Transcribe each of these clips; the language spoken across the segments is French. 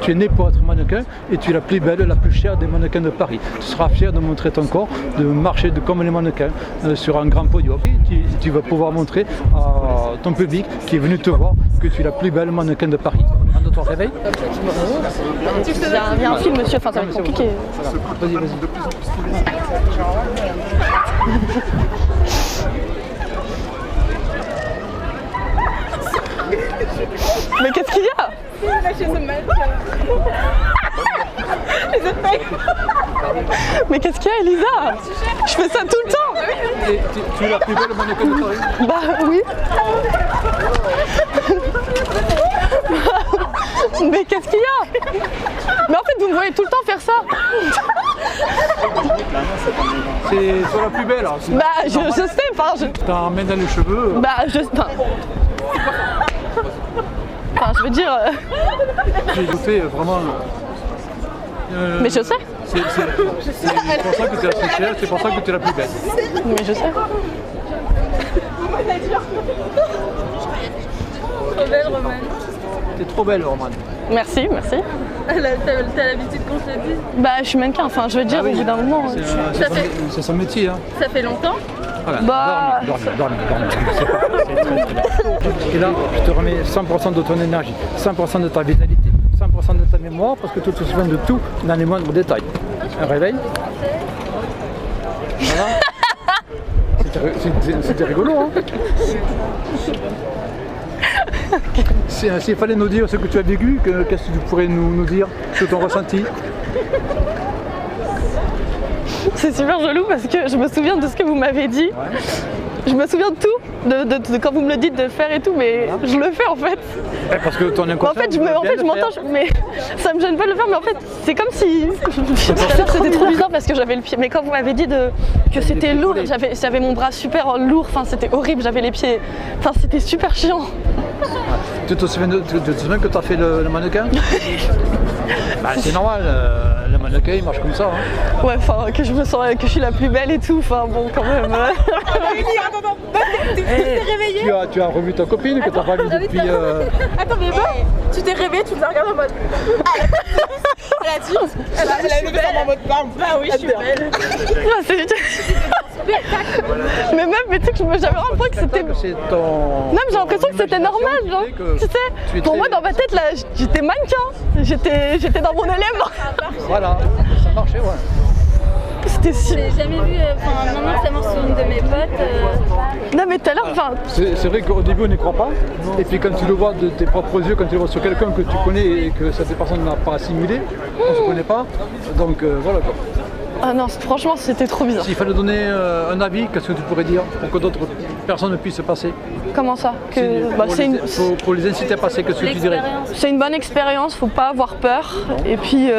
tu es né pour être mannequin et tu es la plus belle, la plus chère des mannequins de Paris. Tu seras fier de montrer ton corps, de marcher comme les mannequins sur un grand podium. Tu vas pouvoir montrer à ton public qui est venu te voir que tu es la plus belle mannequin de Paris. Un autre réveil. Il y a un film, monsieur, enfin ça va être compliqué. Vas-y, vas-y. Mais qu'est-ce qu'il y a? Mais qu'est-ce qu'il y a, Elisa? Je fais ça tout le temps. Et tu es la plus belle mannequin de Paris? Bah oui. Mais qu'est-ce qu'il y a? Mais en fait, vous me voyez tout le temps faire ça. C'est sur la plus belle. Hein. Bah je sais, enfin T'as un main dans les cheveux. Bah enfin je veux dire... J'ai fait vraiment... Mais je sais. C'est pour ça que tu es la plus chère, c'est pour ça que tu es la plus belle. Mais je sais. Trop belle, Romane. T'es trop belle, Romane. Merci, merci. T'as l'habitude qu'on te le dise? Bah je suis mannequin, enfin je veux dire, au bout d'un moment... C'est son métier. Hein. Ça fait longtemps? Voilà. Bah... Dormez. C'est très bien. Et là, je te remets 100% de ton énergie, 100% de ta vitalité, 100% de ta mémoire, parce que tu te souviens de tout dans les moindres détails. Un réveil. Voilà. C'était rigolo, hein. S'il fallait nous dire ce que tu as vécu, qu'est-ce que tu pourrais nous dire sur ton ressenti? C'est super jaloux parce que je me souviens de ce que vous m'avez dit. Ouais. Je me souviens de tout, de quand vous me le dites de faire et tout, mais je le fais en fait. Ouais, parce que ton inconscient. En fait, je m'entends, mais ça me gêne pas de le faire, mais en fait, c'est comme si. C'était trop bizarre parce que j'avais le pied. Mais quand vous m'avez dit que c'était lourd, j'avais mon bras super lourd, enfin c'était horrible, j'avais les pieds. Enfin c'était super chiant. Tu te souviens que tu as fait le mannequin? Bah, c'est normal, le mannequin il marche comme ça. Hein. Ouais, enfin que je me sens que je suis la plus belle et tout, enfin bon quand même. Tu t'es réveillée? Tu as revu ta copine que tu n'as pas vue depuis... Attends, mais bon, tu t'es réveillée, tu nous as regardé en mode... Elle a dit... Elle a levé en mode bam. Bah oui, je suis belle. Mais même, mais tu sais que j'avais l'impression que c'était... Non mais j'ai l'impression que c'était normal, genre. Tu sais, pour moi dans ma tête là, j'étais mannequin. J'étais dans mon élément. Voilà, ça marchait, ouais. C'était si... J'ai jamais vu, maintenant que ça marche sur une de mes potes. Non mais tout à l'heure, enfin... C'est vrai qu'au début on n'y croit pas, et puis quand tu le vois de tes propres yeux, quand tu le vois sur quelqu'un que tu connais et que cette personne n'a pas assimilé, on ne se connaît pas, donc voilà quoi. Ah non, franchement c'était trop bizarre. S'il fallait donner un avis, qu'est-ce que tu pourrais dire pour que d'autres personnes puissent passer? Comment ça pour les inciter à passer, qu'est-ce que tu dirais? C'est une bonne expérience, faut pas avoir peur, et puis...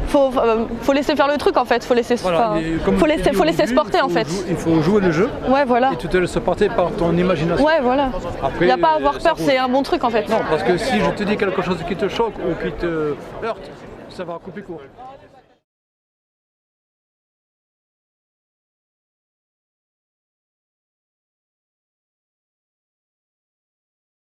Faut laisser faire le truc en fait, faut laisser se porter en fait. Il faut jouer le jeu. Ouais voilà. Et tu te laisses porter par ton imagination. Ouais voilà. Il n'y a pas à avoir peur, c'est un bon truc en fait. Non, parce que si je te dis quelque chose qui te choque ou qui te heurte, ça va couper court.